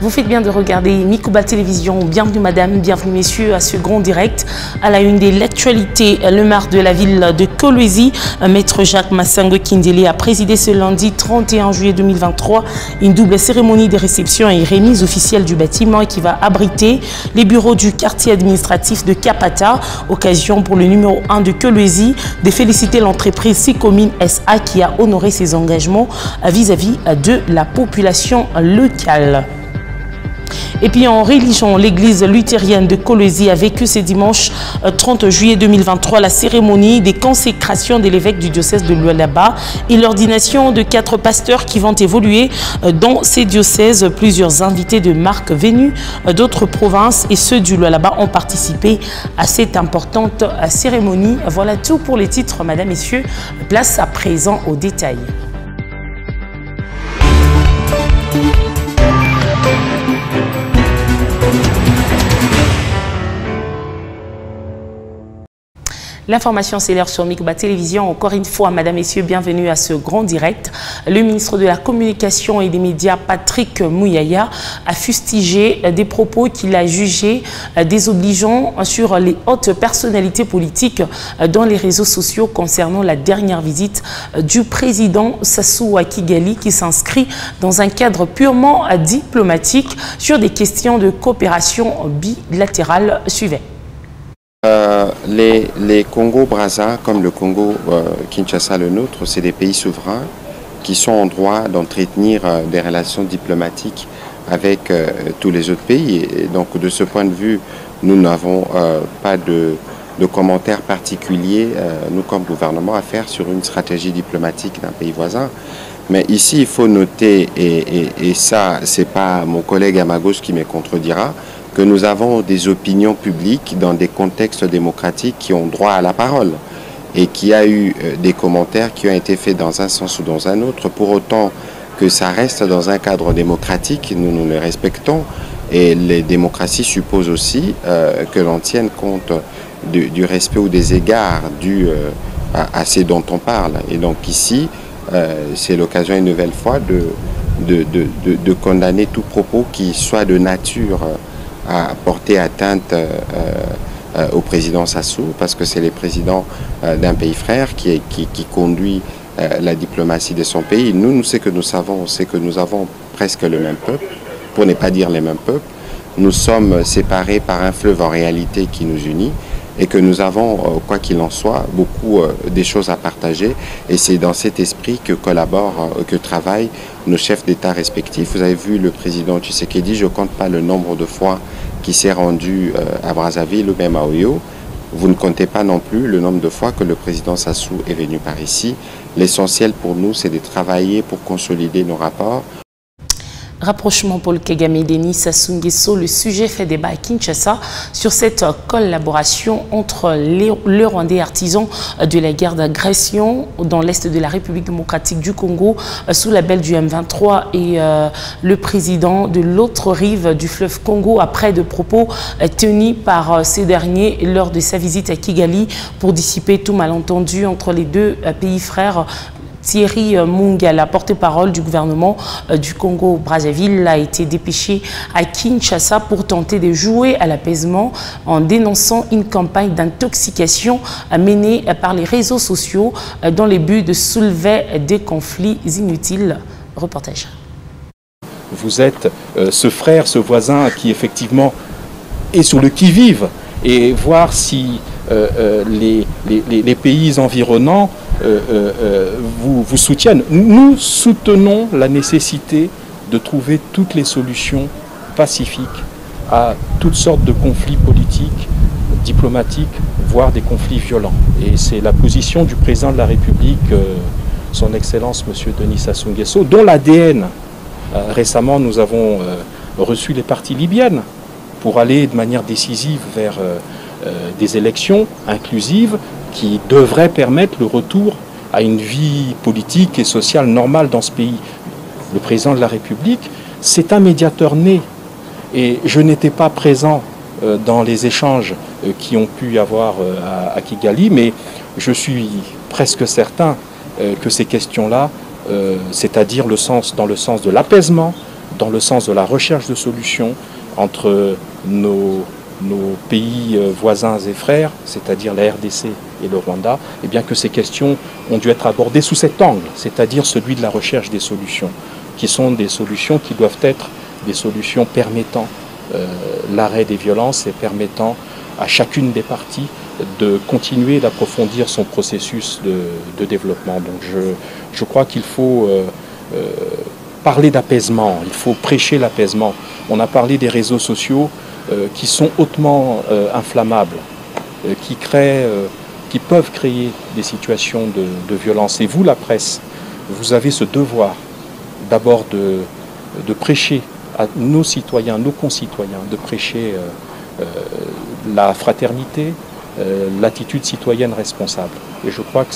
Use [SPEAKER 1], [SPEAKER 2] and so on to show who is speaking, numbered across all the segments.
[SPEAKER 1] Vous faites bien de regarder Mikuba Télévision. Bienvenue madame, bienvenue messieurs à ce grand direct. À la une de l'actualité, le maire de la ville de Kolwezi, maître Jacques Massango Kindele, a présidé ce lundi 31 juillet 2023 une double cérémonie de réception et remise officielle du bâtiment qui va abriter les bureaux du quartier administratif de Kapata. Occasion pour le numéro 1 de Kolwezi de féliciter l'entreprise Sicomine SA qui a honoré ses engagements vis-à-vis de la population locale. Et puis en religion, l'église luthérienne de Kolwezi a vécu ce dimanche 30 juillet 2023 la cérémonie des consécrations de l'évêque du diocèse de Lualaba et l'ordination de 4 pasteurs qui vont évoluer dans ces diocèses. Plusieurs invités de marque venus d'autres provinces et ceux du Lualaba ont participé à cette importante cérémonie. Voilà tout pour les titres, mesdames, messieurs. Place à présent aux détails. L'information s'élève sur Mikuba Télévision. Encore une fois, madame, messieurs, bienvenue à ce grand direct. Le ministre de la Communication et des Médias, Patrick Muyaya, a fustigé des propos qu'il a jugés désobligeants sur les hautes personnalités politiques dans les réseaux sociaux concernant la dernière visite du président Sassou à Kigali qui s'inscrit dans un cadre purement diplomatique sur des questions de coopération bilatérale. Suivez.
[SPEAKER 2] Les Congo-Brazza, comme le Congo-Kinshasa, le nôtre, c'est des pays souverains qui sont en droit d'entretenir des relations diplomatiques avec tous les autres pays. Et donc, de ce point de vue, nous n'avons pas de commentaires particuliers, nous comme gouvernement, à faire sur une stratégie diplomatique d'un pays voisin. Mais ici, il faut noter, et ça, c'est pas mon collègue à ma gauche qui me contredira, que nous avons des opinions publiques dans des contextes démocratiques qui ont droit à la parole et qu'il y a eu des commentaires qui ont été faits dans un sens ou dans un autre. Pour autant que ça reste dans un cadre démocratique, nous les respectons et les démocraties supposent aussi que l'on tienne compte du respect ou des égards dus à ce dont on parle. Et donc ici, c'est l'occasion une nouvelle fois de condamner tout propos qui soit de nature à porter atteinte au président Sassou, parce que c'est le président d'un pays frère qui conduit la diplomatie de son pays. Nous, ce que nous savons, c'est que nous avons presque le même peuple, pour ne pas dire les mêmes peuples. Nous sommes séparés par un fleuve en réalité qui nous unit et que nous avons, quoi qu'il en soit, beaucoup des choses à partager. Et c'est dans cet esprit que collaborent, que travaillent nos chefs d'État respectifs. Vous avez vu le président Tshisekedi, je ne compte pas le nombre de fois qui s'est rendu à Brazzaville ou même à Oyo. Vous ne comptez pas non plus le nombre de fois que le président Sassou est venu par ici. L'essentiel pour nous, c'est de travailler pour consolider nos rapports.
[SPEAKER 1] Rapprochement Paul Kagame Denis Sassou Nguesso, le sujet fait débat à Kinshasa sur cette collaboration entre les Rwandais artisans de la guerre d'agression dans l'est de la République démocratique du Congo sous la belle du M23 et le président de l'autre rive du fleuve Congo après de propos tenus par ces derniers lors de sa visite à Kigali pour dissiper tout malentendu entre les deux pays frères. Thierry Mungala, porte-parole du gouvernement du Congo-Brazzaville, a été dépêché à Kinshasa pour tenter de jouer à l'apaisement en dénonçant une campagne d'intoxication menée par les réseaux sociaux dans le but de soulever des conflits inutiles. Reportage.
[SPEAKER 3] Vous êtes ce frère, ce voisin qui effectivement est sur le qui-vive et voir si les pays environnants vous soutiennent. Nous soutenons la nécessité de trouver toutes les solutions pacifiques à toutes sortes de conflits politiques, diplomatiques, voire des conflits violents. Et c'est la position du président de la République, son Excellence M. Denis Sassou Nguesso, dont l'ADN, récemment nous avons reçu les parties libyennes pour aller de manière décisive vers des élections inclusives qui devraient permettre le retour à une vie politique et sociale normale dans ce pays. Le président de la République, c'est un médiateur né. Et je n'étais pas présent dans les échanges qui ont pu y avoir à Kigali, mais je suis presque certain que ces questions-là, c'est-à-dire dans le sens de l'apaisement, dans le sens de la recherche de solutions entre nos pays voisins et frères, c'est-à-dire la RDC et le Rwanda, et bien que ces questions ont dû être abordées sous cet angle, c'est-à-dire celui de la recherche des solutions, qui sont des solutions qui doivent être des solutions permettant l'arrêt des violences et permettant à chacune des parties de continuer d'approfondir son processus de développement. Donc je crois qu'il faut parler d'apaisement, il faut prêcher l'apaisement. On a parlé des réseaux sociaux qui sont hautement inflammables, qui peuvent créer des situations de violence. Et vous, la presse, vous avez ce devoir d'abord de prêcher à nos citoyens, nos concitoyens, de prêcher la fraternité, l'attitude citoyenne responsable. Et je crois que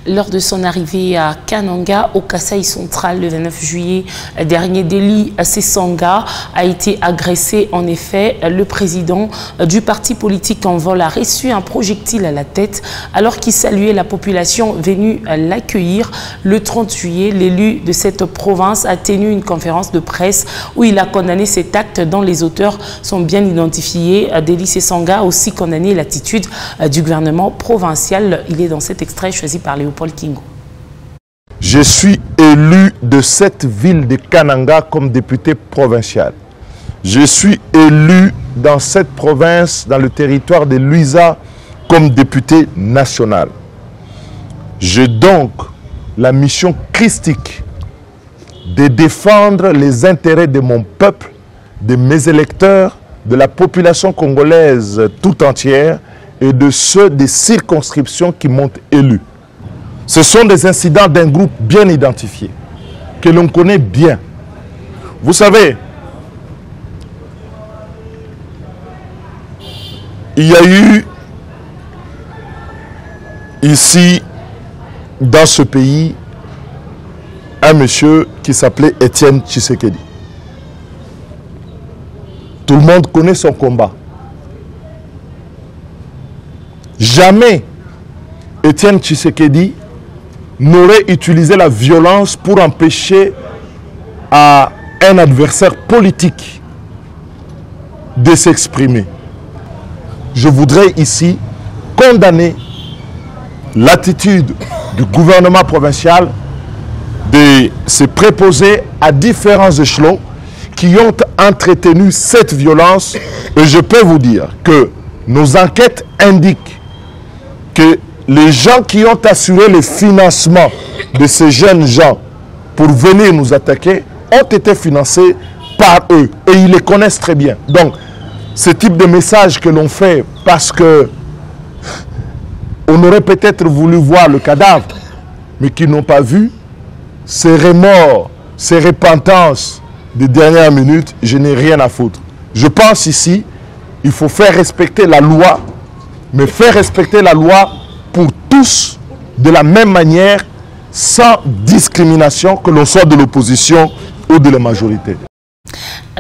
[SPEAKER 1] lors de son arrivée à Kananga, au Kasaï central, le 29 juillet dernier, Deli Sesanga a été agressé. En effet, le président du parti politique en vol a reçu un projectile à la tête alors qu'il saluait la population venue l'accueillir. Le 30 juillet, l'élu de cette province a tenu une conférence de presse où il a condamné cet acte dont les auteurs sont bien identifiés. Deli Sesanga a aussi condamné l'attitude du gouvernement provincial. Il est dans cet extrait choisi par Léopold Kingo.
[SPEAKER 4] Je suis élu de cette ville de Kananga comme député provincial. Je suis élu dans cette province, dans le territoire de Luiza, comme député national. J'ai donc la mission christique de défendre les intérêts de mon peuple, de mes électeurs, de la population congolaise tout entière et de ceux des circonscriptions qui m'ont élu. Ce sont des incidents d'un groupe bien identifié, que l'on connaît bien. Vous savez, il y a eu ici, dans ce pays, un monsieur qui s'appelait Étienne Tshisekedi. Tout le monde connaît son combat. Jamais Étienne Tshisekedi n'aurait utilisé la violence pour empêcher à un adversaire politique de s'exprimer. Je voudrais ici condamner l'attitude du gouvernement provincial de se préposer à différents échelons qui ont entretenu cette violence. Et je peux vous dire que nos enquêtes indiquent que les gens qui ont assuré le financement de ces jeunes gens pour venir nous attaquer ont été financés par eux. Et ils les connaissent très bien. Donc, ce type de message que l'on fait parce que on aurait peut-être voulu voir le cadavre, mais qu'ils n'ont pas vu, ces remords, ces repentances de dernière minute, je n'ai rien à foutre. Je pense ici, il faut faire respecter la loi, mais faire respecter la loi pour tous de la même manière, sans discrimination, que l'on soit de l'opposition ou de la majorité.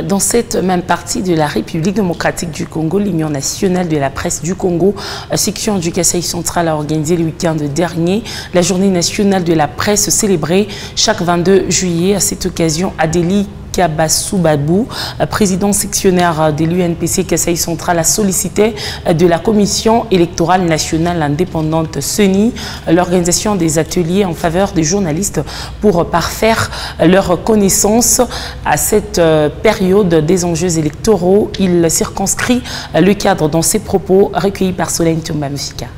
[SPEAKER 1] Dans cette même partie de la République démocratique du Congo, l'Union nationale de la presse du Congo, section du Kasaï central, a organisé le week-end dernier la journée nationale de la presse célébrée chaque 22 juillet. À cette occasion, Adélie Kabasoubabou, président sectionnaire de l'UNPC Kasaï central, a sollicité de la Commission électorale nationale indépendante CENI l'organisation des ateliers en faveur des journalistes pour parfaire leur connaissance à cette période des enjeux électoraux. Il circonscrit le cadre dans ses propos recueillis par Solène Tombamfika.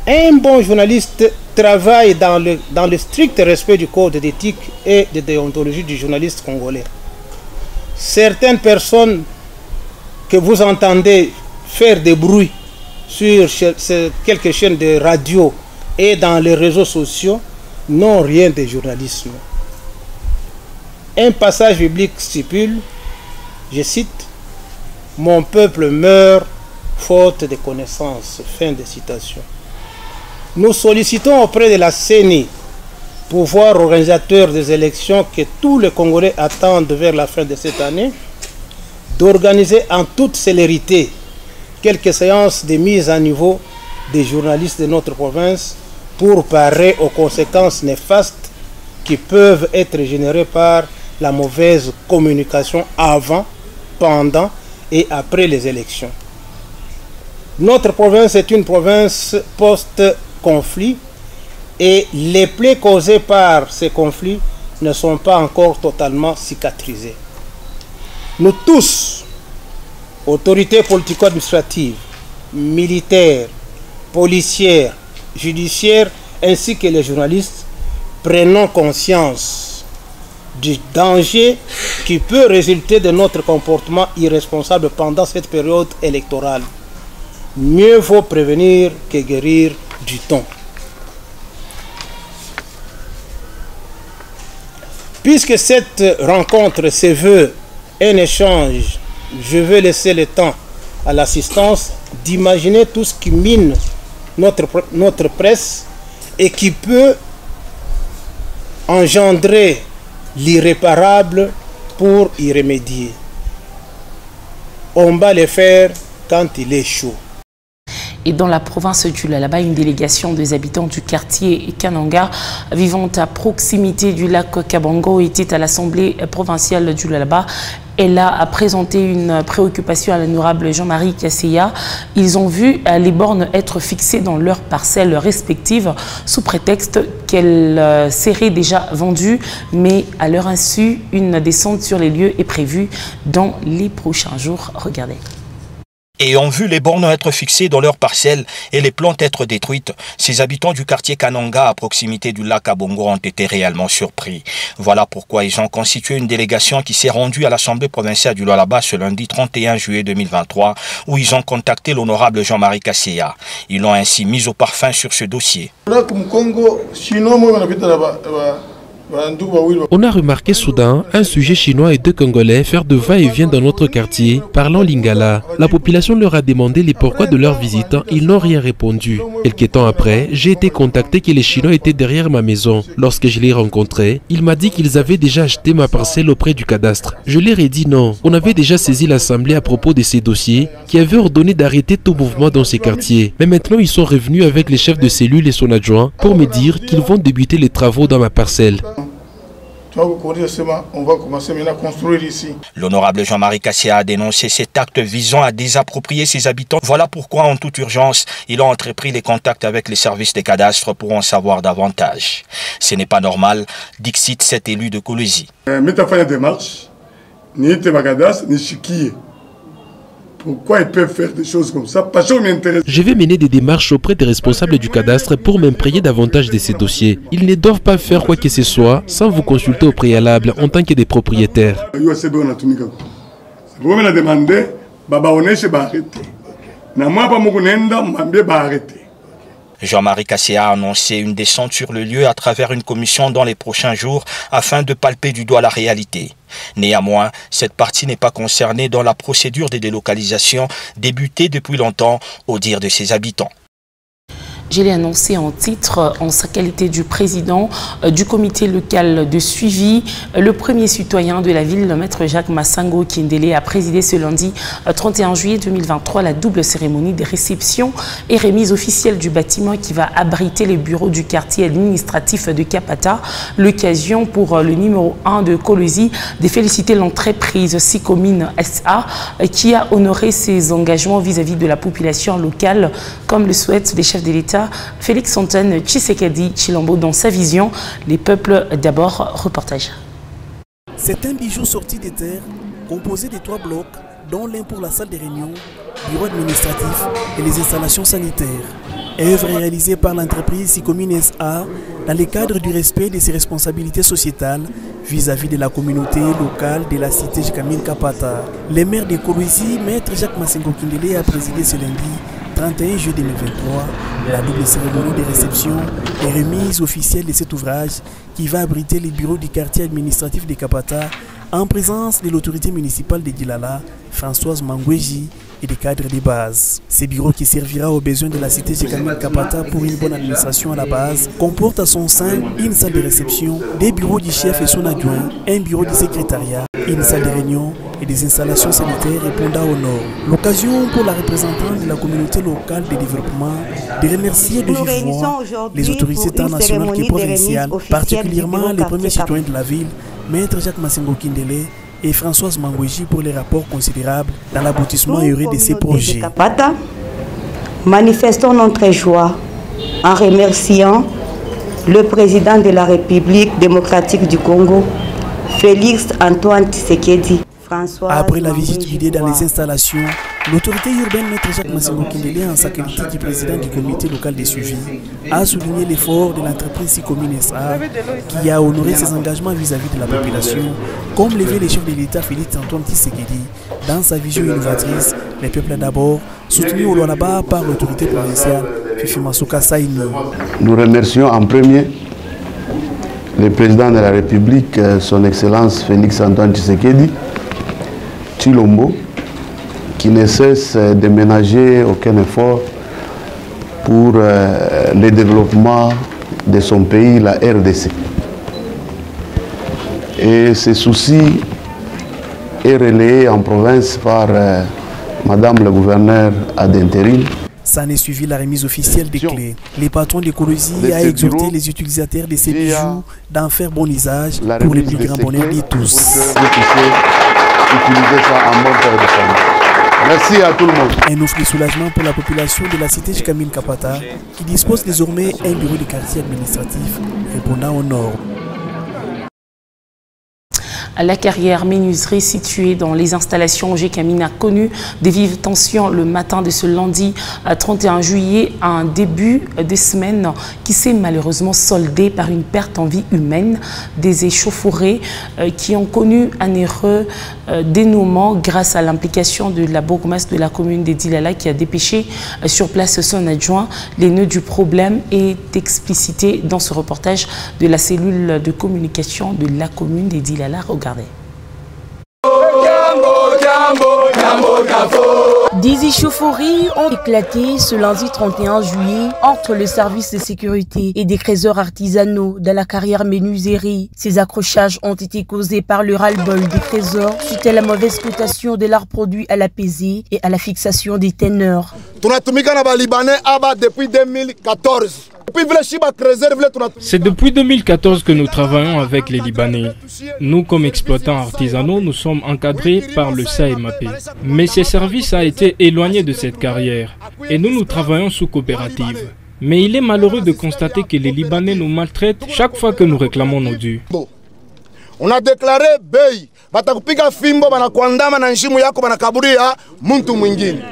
[SPEAKER 5] Un bon journaliste travaille dans le strict respect du code d'éthique et de déontologie du journaliste congolais. Certaines personnes que vous entendez faire des bruits sur quelques chaînes de radio et dans les réseaux sociaux n'ont rien de journalisme. Un passage biblique stipule, je cite, « Mon peuple meurt faute de connaissances ». Fin de citation. Nous sollicitons auprès de la CENI, pouvoir organisateur des élections que tous les Congolais attendent vers la fin de cette année, d'organiser en toute célérité quelques séances de mise à niveau des journalistes de notre province pour parer aux conséquences néfastes qui peuvent être générées par la mauvaise communication avant, pendant et après les élections. Notre province est une province post-conflit et les plaies causées par ces conflits ne sont pas encore totalement cicatrisées. Nous tous, autorités politico-administratives, militaires, policières, judiciaires, ainsi que les journalistes, prenons conscience du danger qui peut résulter de notre comportement irresponsable pendant cette période électorale. Mieux vaut prévenir que guérir du temps. Puisque cette rencontre se veut un échange, je veux laisser le temps à l'assistance d'imaginer tout ce qui mine notre presse et qui peut engendrer l'irréparable pour y remédier. On va le faire quand il est chaud.
[SPEAKER 1] Et dans la province du Lualaba, une délégation des habitants du quartier Kananga vivant à proximité du lac Kabango était à l'Assemblée provinciale du Lualaba. Elle a présenté une préoccupation à l'honorable Jean-Marie Kasseya. Ils ont vu les bornes être fixées dans leurs parcelles respectives sous prétexte qu'elles seraient déjà vendues, mais à leur insu, une descente sur les lieux est prévue dans les prochains jours. Regardez.
[SPEAKER 6] Et ont vu les bornes être fixées dans leurs parcelles et les plantes être détruites, ces habitants du quartier Kananga à proximité du lac Kabango ont été réellement surpris. Voilà pourquoi ils ont constitué une délégation qui s'est rendue à l'Assemblée provinciale du Lualaba ce lundi 31 juillet 2023 où ils ont contacté l'honorable Jean-Marie Kasseya. Ils l'ont ainsi mis au parfum sur ce dossier.
[SPEAKER 7] On a remarqué soudain un sujet chinois et deux Congolais faire de va-et-vient dans notre quartier, parlant lingala. La population leur a demandé les pourquoi de leur visite, ils n'ont rien répondu. Quelques temps après, j'ai été contacté que les Chinois étaient derrière ma maison. Lorsque je l'ai rencontré, il m'a dit qu'ils avaient déjà acheté ma parcelle auprès du cadastre. Je leur ai dit non. On avait déjà saisi l'Assemblée à propos de ces dossiers qui avaient ordonné d'arrêter tout mouvement dans ces quartiers. Mais maintenant, ils sont revenus avec les chefs de cellule et son adjoint pour me dire qu'ils vont débuter les travaux dans ma parcelle.
[SPEAKER 6] On va commencer maintenant à construire ici. L'honorable Jean-Marie Kasseya a dénoncé cet acte visant à désapproprier ses habitants. Voilà pourquoi, en toute urgence, il a entrepris les contacts avec les services des cadastres pour en savoir davantage. Ce n'est pas normal, dixit cet élu de Kolwezi.
[SPEAKER 8] Pourquoi ils peuvent faire des choses comme ça? Parce que ça m'intéresse.
[SPEAKER 7] Je vais mener des démarches auprès des responsables du cadastre pour m'imprégner davantage de ces dossiers. Ils ne doivent pas faire quoi que ce soit sans vous consulter au préalable en tant que des propriétaires.
[SPEAKER 6] Jean-Marie Kasseya a annoncé une descente sur le lieu à travers une commission dans les prochains jours afin de palper du doigt la réalité. Néanmoins, cette partie n'est pas concernée dans la procédure de délocalisation débutée depuis longtemps au dire de ses habitants.
[SPEAKER 1] Je l'ai annoncé en titre, en sa qualité du président du comité local de suivi. Le premier citoyen de la ville, le maître Jacques Massango Kindele, a présidé ce lundi 31 juillet 2023 la double cérémonie de réception et remise officielle du bâtiment qui va abriter les bureaux du quartier administratif de Kapata. L'occasion pour le numéro 1 de Kolwezi de féliciter l'entreprise Sicomine SA qui a honoré ses engagements vis-à-vis de la population locale, comme le souhaitent les chefs de l'État Félix Antoine Tshisekedi Tshilombo dans sa vision. Les peuples d'abord, reportage.
[SPEAKER 9] C'est un bijou sorti des terres, composé de 3 blocs, dont l'un pour la salle de réunion, bureau administratif et les installations sanitaires. Œuvre réalisée par l'entreprise Sicomine SA dans le cadre du respect de ses responsabilités sociétales vis-à-vis de la communauté locale de la cité Jekamine Kapata. Le maire de Kolwezi, maître Jacques Massango Kindele, a présidé ce lundi 31 juillet 2023, la double cérémonie de réception et remise officielle de cet ouvrage qui va abriter les bureaux du quartier administratif de Kapata en présence de l'autorité municipale de Dilala, Françoise Mangweji et des cadres de base. Ces bureaux qui servira aux besoins de la cité Jekamine Kapata pour une bonne administration à la base comportent à son sein une salle de réception, des bureaux du chef et son adjoint, un bureau de secrétariat, une salle de réunion et des installations sanitaires répondant aux normes. L'occasion pour la représentante de la communauté locale de développement de remercier de vive voix les autorités tant nationales que provinciales, particulièrement les premiers citoyens de la ville, Maître Jacques Masengo Kindele et Françoise Mangouji pour les rapports considérables dans l'aboutissement heureux de ces projets.
[SPEAKER 10] Manifestons notre joie en remerciant le président de la République démocratique du Congo, Félix Antoine Tshisekedi.
[SPEAKER 9] Après la visite guidée dans les installations, l'autorité urbaine Maître Jacques Masengo Kindele, en sa qualité de président du comité local des suivis, a souligné l'effort de l'entreprise Sicommune SA qui a honoré ses engagements vis-à-vis de la population, comme l'évêque le chef de l'État Félix Antoine Tshisekedi. Dans sa vision innovatrice, les peuples d'abord, soutenus au Lualaba par l'autorité provinciale, Fifi Masuka Saini.
[SPEAKER 11] Nous remercions en premier le président de la République, son Excellence Félix Antoine Tshisekedi Tshilombo, qui ne cesse de ménager aucun effort pour le développement de son pays, la RDC. Et ce souci est relayé en province par Madame le gouverneur ad intérim.
[SPEAKER 9] Ça n'est suivi la remise officielle des clés. Les patrons de Kolwezi a exhorté les utilisateurs de ces bijoux d'en faire bon usage pour le plus grand bonheur de tous.
[SPEAKER 11] Utiliser ça en mode de famille. Merci à tout le monde.
[SPEAKER 9] Un offre de soulagement pour la population de la cité Chikamine Kapata qui dispose désormais un bureau de quartier administratif répondant aux normes.
[SPEAKER 1] La carrière menuiserie située dans les installations Gécamine a connu des vives tensions le matin de ce lundi 31 juillet, un début de semaine qui s'est malheureusement soldé par une perte en vie humaine, des échauffourées qui ont connu un heureux dénouement grâce à l'implication de la bourgmestre de la commune de Dilala qui a dépêché sur place son adjoint. Les nœuds du problème est explicité dans ce reportage de la cellule de communication de la commune de Dilala. Regardez.
[SPEAKER 12] Des échauffourées ont éclaté ce lundi 31 juillet entre le service de sécurité et des créateurs artisanaux de la carrière menuiserie. Ces accrochages ont été causés par le ras-le-bol des trésors suite à la mauvaise cotation de leurs produits à la pesée et à la fixation des teneurs.
[SPEAKER 8] Depuis 2014.
[SPEAKER 13] C'est depuis 2014 que nous travaillons avec les Libanais. Nous, comme exploitants artisanaux, nous sommes encadrés par le SAEMAP. Mais ce service a été éloigné de cette carrière et nous travaillons sous coopérative. Mais il est malheureux de constater que les Libanais nous maltraitent chaque fois que nous réclamons nos dus.
[SPEAKER 8] On a déclaré Bey.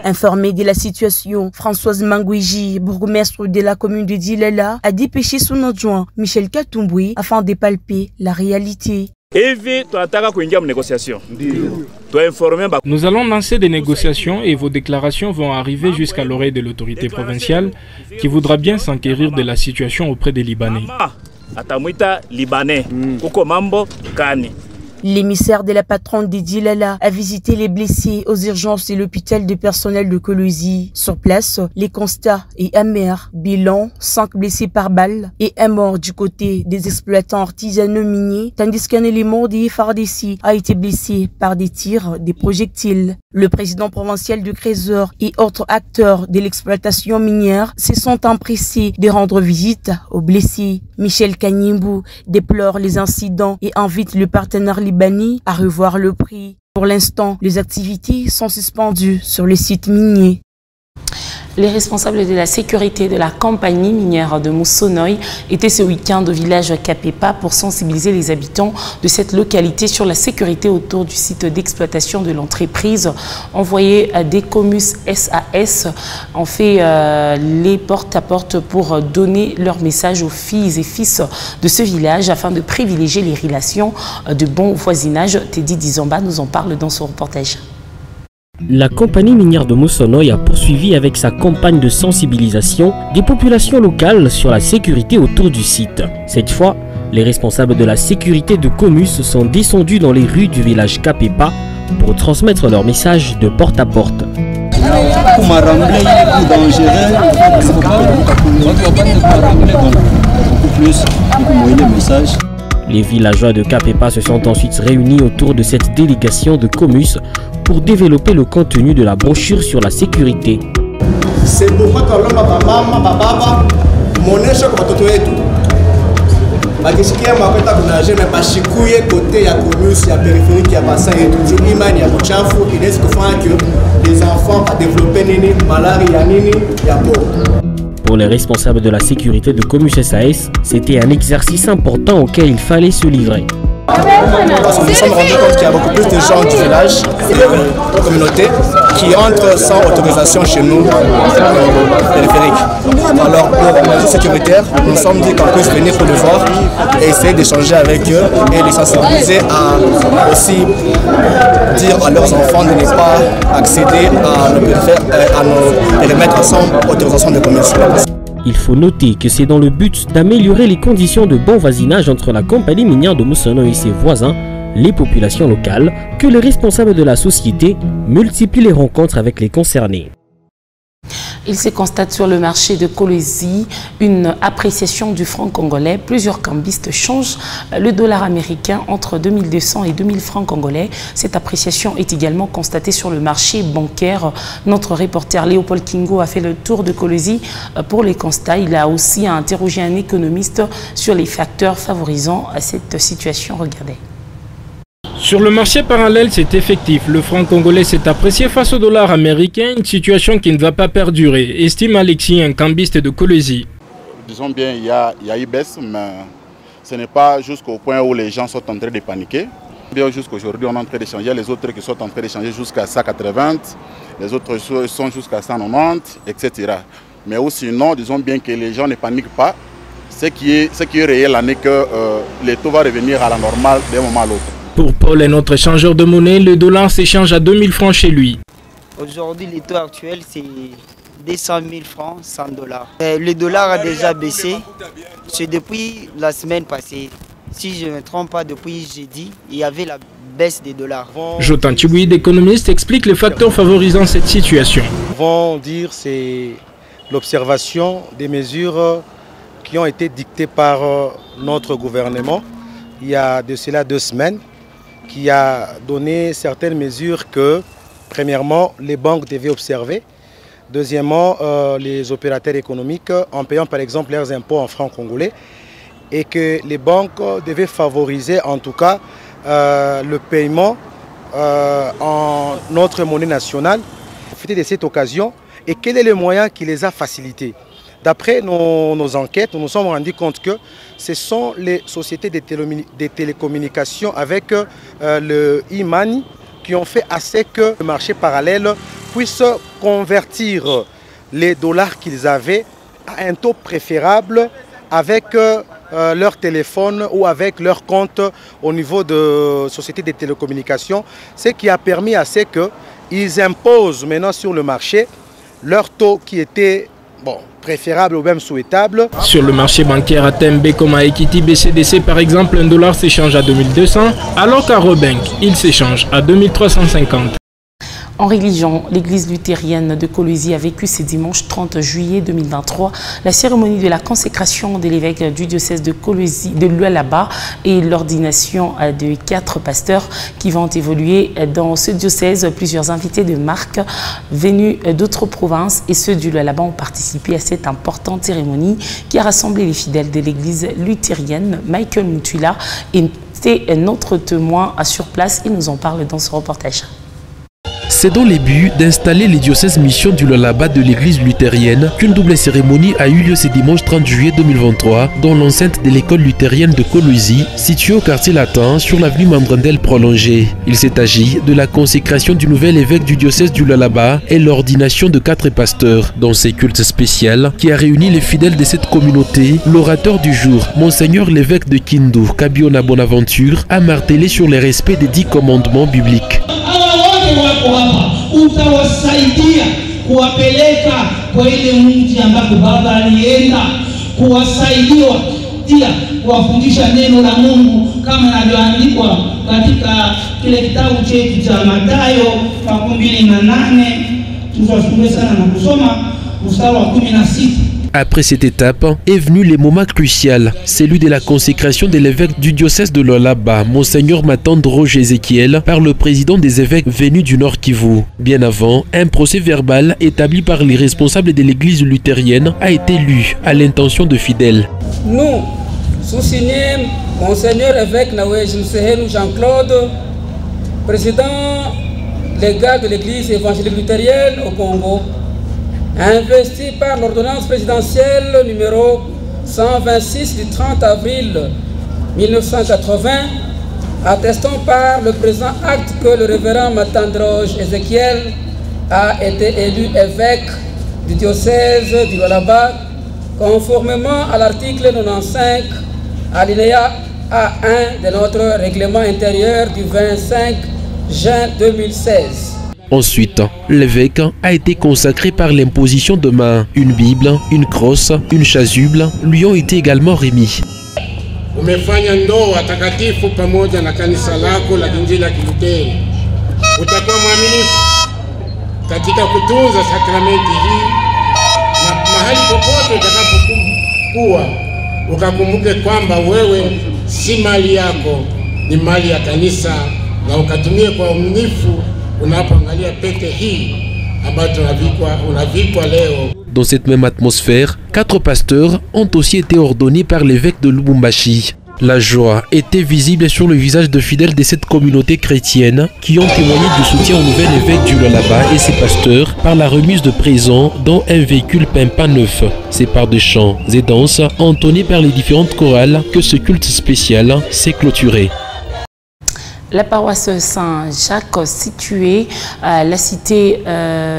[SPEAKER 12] Informé de la situation, Françoise Mangouji, bourgmestre de la commune de Dilala, a dépêché son adjoint Michel Katumboui afin de palper la réalité.
[SPEAKER 13] Nous allons lancer des négociations et vos déclarations vont arriver jusqu'à l'oreille de l'autorité provinciale qui voudra bien s'enquérir de la situation auprès des Libanais.
[SPEAKER 12] L'émissaire de la patronne de Dilala a visité les blessés aux urgences de l'hôpital de personnel de Kolwezi. Sur place, les constats est amer. Bilan, 5 blessés par balle et un mort du côté des exploitants artisanaux miniers, tandis qu'un élément des FARDC a été blessé par des tirs des projectiles. Le président provincial du Trésor et autres acteurs de l'exploitation minière se sont empressés de rendre visite aux blessés. Michel Kanyimbu déplore les incidents et invite le partenaire libanais à revoir le prix. Pour l'instant, les activités sont suspendues sur le site minier.
[SPEAKER 1] Les responsables de la sécurité de la compagnie minière de Moussonoï étaient ce week-end au village Kapepa pour sensibiliser les habitants de cette localité sur la sécurité autour du site d'exploitation de l'entreprise. Envoyés à des Comus SAS ont fait les porte-à-porte pour donner leur message aux filles et fils de ce village afin de privilégier les relations de bon voisinage. Teddy Dizamba nous en parle dans son reportage.
[SPEAKER 14] La compagnie minière de Moussonoï a poursuivi avec sa campagne de sensibilisation des populations locales sur la sécurité autour du site. Cette fois, les responsables de la sécurité de Comus sont descendus dans les rues du village Kapepa pour transmettre leur message de porte à porte. Les villageois de Kapepa se sont ensuite réunis autour de cette délégation de Comus pour développer le contenu de la brochure sur la sécurité.
[SPEAKER 15] bakisikia makwenda kunaje na bashikuye kote ya commerce ya périphérique ya bassin et tout imani ya buchafu inaweza kufanya que les enfants va développer nini malaria nini ya peau.
[SPEAKER 14] Pour les responsables de la sécurité de Comus SAS, c'était un exercice important auquel il fallait se livrer.
[SPEAKER 15] Parce que nous nous sommes rendus compte qu'il y a beaucoup plus de gens du village, de la communauté, qui entrent sans autorisation chez nous, périphérique. Alors pour mesures sécuritaires, nous nous sommes dit qu'on puisse venir pour le voir et essayer d'échanger avec eux et les sensibiliser à aussi dire à leurs enfants de ne pas accéder à nos périmètres sans autorisation de commerce.
[SPEAKER 14] Il faut noter que c'est dans le but d'améliorer les conditions de bon voisinage entre la compagnie minière de Moussono et ses voisins, les populations locales, que les responsables de la société multiplient les rencontres avec les concernés.
[SPEAKER 1] Il se constate sur le marché de Kolwezi une appréciation du franc congolais. Plusieurs cambistes changent le dollar américain entre 2200 et 2000 francs congolais. Cette appréciation est également constatée sur le marché bancaire. Notre reporter Léopold Kingo a fait le tour de Kolwezi pour les constats. Il a aussi interrogé un économiste sur les facteurs favorisant cette situation. Regardez.
[SPEAKER 13] Sur le marché parallèle, c'est effectif. Le franc congolais s'est apprécié face au dollar américain, une situation qui ne va pas perdurer, estime Alexis, un cambiste de Kolwezi.
[SPEAKER 16] Disons bien, il y a eu baisse, mais ce n'est pas jusqu'au point où les gens sont en train de paniquer. Bien jusqu'aujourd'hui, on est en train d'échanger, les autres qui sont en train d'échanger jusqu'à 180, les autres sont jusqu'à 190, etc. Mais sinon, disons bien que les gens ne paniquent pas. Ce qui est réel, c'est que les taux vont revenir à la normale d'un moment à l'autre.
[SPEAKER 13] Pour Paul et notre échangeur de monnaie, le dollar s'échange à 2000 francs chez lui.
[SPEAKER 17] Aujourd'hui, le taux actuel, c'est 200 000 francs, 100 dollars. Le dollar a déjà baissé. C'est depuis la semaine passée. Si je ne me trompe pas, depuis jeudi, il y avait la baisse des dollars.
[SPEAKER 13] Jotan Chiboui, d'économiste, explique les facteurs favorisant cette situation.
[SPEAKER 18] Vont dire c'est l'observation des mesures qui ont été dictées par notre gouvernement il y a de cela 2 semaines, qui a donné certaines mesures que, premièrement, les banques devaient observer. Deuxièmement, les opérateurs économiques, en payant par exemple leurs impôts en francs congolais, et que les banques devaient favoriser en tout cas le paiement en notre monnaie nationale. Profiter de cette occasion, et quel est le moyen qui les a facilités? D'après nos enquêtes, nous nous sommes rendus compte que ce sont les sociétés de télécommunications avec le e-money qui ont fait assez que le marché parallèle puisse convertir les dollars qu'ils avaient à un taux préférable avec leur téléphone ou avec leur compte au niveau de sociétés de télécommunications, ce qui a permis à ce qu'ils imposent maintenant sur le marché leur taux qui était préférable ou même souhaitable.
[SPEAKER 13] Sur le marché bancaire à Tembe comme à Equity BCDC par exemple, un dollar s'échange à 2200, alors qu'à Robank, il s'échange à 2350.
[SPEAKER 1] En religion, l'église luthérienne de Kolwezi a vécu ce dimanche 30 juillet 2023 la cérémonie de la consécration de l'évêque du diocèse de Kolwezi, de Lualaba, et l'ordination de 4 pasteurs qui vont évoluer dans ce diocèse. Plusieurs invités de marque venus d'autres provinces et ceux du Lualaba ont participé à cette importante cérémonie qui a rassemblé les fidèles de l'église luthérienne. Michael Mutula était notre témoin sur place. Il nous en parle dans ce reportage.
[SPEAKER 7] C'est dans les buts d'installer les diocèses mission du Lualaba de l'église luthérienne qu'une double cérémonie a eu lieu ce dimanche 30 juillet 2023 dans l'enceinte de l'école luthérienne de Kolwezi, située au quartier latin sur l'avenue Mandrandel prolongée. Il s'est agi de la consécration du nouvel évêque du diocèse du Lualaba et l'ordination de 4 pasteurs. Dans ces cultes spécial qui a réuni les fidèles de cette communauté, l'orateur du jour, Monseigneur l'évêque de Kindu, Kabiona Bonaventure, a martelé sur le respect des 10 commandements bibliques.
[SPEAKER 19] Wako hapa utawasaidia kuwapeleka kwa ile mji ambako baba alienda, kuwasaidia kuwafundisha neno la Mungu kama inavyoandikwa katika kile kitabu chetu cha Mathayo 28. Tufungue sana na kusoma mstari wa 16.
[SPEAKER 7] Après cette étape est venu le moment crucial, celui de la consécration de l'évêque du diocèse de Lualaba, Monseigneur Matandro Roger Ézéchiel, par le président des évêques venus du Nord Kivu. Bien avant, un procès verbal établi par les responsables de l'église luthérienne a été lu à l'intention de fidèles.
[SPEAKER 20] Nous Sous-signé Monseigneur évêque Nawej Msehenu Jean-Claude, président légat de l'Église évangélique luthérienne au Congo, investi par l'ordonnance présidentielle numéro 126 du 30 avril 1980, attestant par le présent acte que le révérend Matandroge Ézéchiel a été élu évêque du diocèse du Lualaba, conformément à l'article 95, alinéa A1 de notre règlement intérieur du 25 juin 2016.
[SPEAKER 7] Ensuite, l'évêque a été consacré par l'imposition de main. Une Bible, une crosse, une chasuble lui ont été également remis.
[SPEAKER 21] Umefanya ndoa takatifu pamoja na kanisa lako la Injili ya Kiluteri. Utakuwa mwaminifu katika kutunza sakramenti hii na mahali popote utakapokuwa ukakumbuke kwamba wewe si mali yako, ni mali ya kanisa, na ukatumie kwa uaminifu unapoangalia pete hii ambayo unavikwa leo.
[SPEAKER 7] Dans cette même atmosphère, 4 pasteurs ont aussi été ordonnés par l'évêque de Lubumbashi. La joie était visible sur le visage de fidèles de cette communauté chrétienne qui ont témoigné du soutien au nouvel évêque du Lualaba et ses pasteurs par la remise de présents dont un véhicule Pimpa neuf. Ces parts de chants et danses entonnés par les différentes chorales que ce culte spécial s'est clôturé.
[SPEAKER 1] La paroisse Saint-Jacques, située à la cité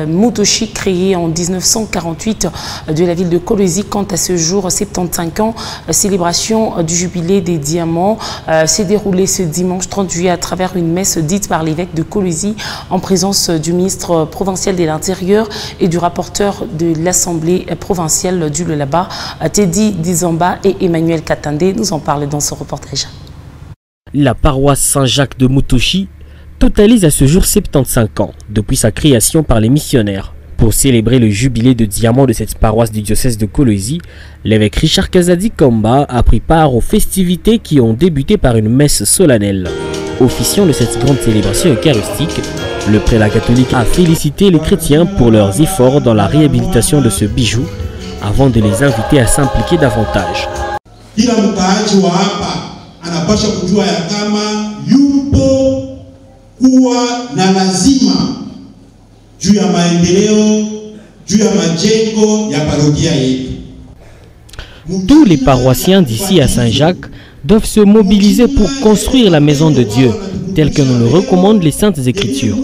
[SPEAKER 1] Mutoshi, créée en 1948 de la ville de Kolwezi, compte à ce jour 75 ans. Célébration du jubilé des diamants s'est déroulée ce dimanche 30 juillet à travers une messe dite par l'évêque de Kolwezi en présence du ministre provincial de l'Intérieur et du rapporteur de l'Assemblée provinciale du Lualaba, Teddy Dizamba et Emmanuel Katande. Nous en parlent dans ce reportage.
[SPEAKER 14] La paroisse Saint-Jacques de Mutoshi totalise à ce jour 75 ans depuis sa création par les missionnaires. Pour célébrer le jubilé de diamant de cette paroisse du diocèse de Kolwezi, l'évêque Richard Kazadi Komba a pris part aux festivités qui ont débuté par une messe solennelle. Officiant de cette grande célébration eucharistique, le prélat catholique a félicité les chrétiens pour leurs efforts dans la réhabilitation de ce bijou avant de les inviter à s'impliquer davantage.
[SPEAKER 22] Anapasha kujua ya kama yupo kuwa na lazima juu ya maendeleo, juu ya majengo ya parokia yetu.
[SPEAKER 14] Tous les paroissiens d'ici à Saint-Jacques doivent se mobiliser pour construire la maison de Dieu, telle que nous le recommandent les Saintes Écritures.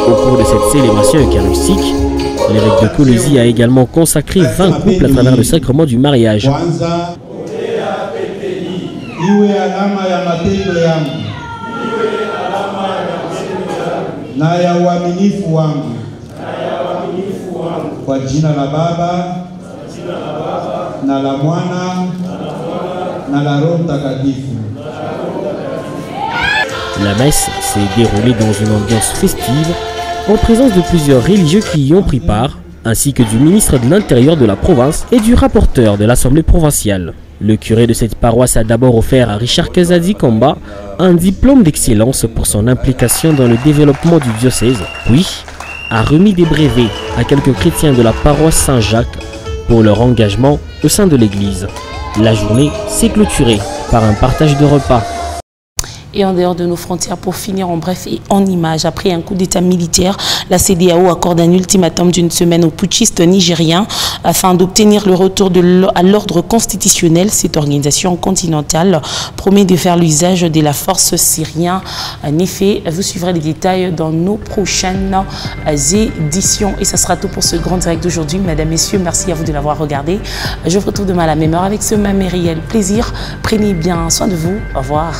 [SPEAKER 14] Au cours de cette célébration eucharistique, l'évêque de Kolwezi a également consacré 20 couples à travers le sacrement du mariage. La messe s'est déroulée dans une ambiance festive en présence de plusieurs religieux qui y ont pris part, ainsi que du ministre de l'Intérieur de la province et du rapporteur de l'Assemblée provinciale. Le curé de cette paroisse a d'abord offert à Richard Kazadi Komba un diplôme d'excellence pour son implication dans le développement du diocèse, puis a remis des brevets à quelques chrétiens de la paroisse Saint-Jacques pour leur engagement au sein de l'église. La journée s'est clôturée par un partage de repas.
[SPEAKER 1] Et en dehors de nos frontières, pour finir en bref et en images, après un coup d'état militaire, la CEDEAO accorde un ultimatum d'une semaine aux putschistes nigériens afin d'obtenir le retour à l'ordre constitutionnel. Cette organisation continentale promet de faire l'usage de la force syrienne. En effet, vous suivrez les détails dans nos prochaines éditions. Et ça sera tout pour ce grand direct d'aujourd'hui. Mesdames, Messieurs, merci à vous de l'avoir regardé. Je vous retrouve demain à la même heure avec ce même et réel plaisir. Prenez bien soin de vous. Au revoir.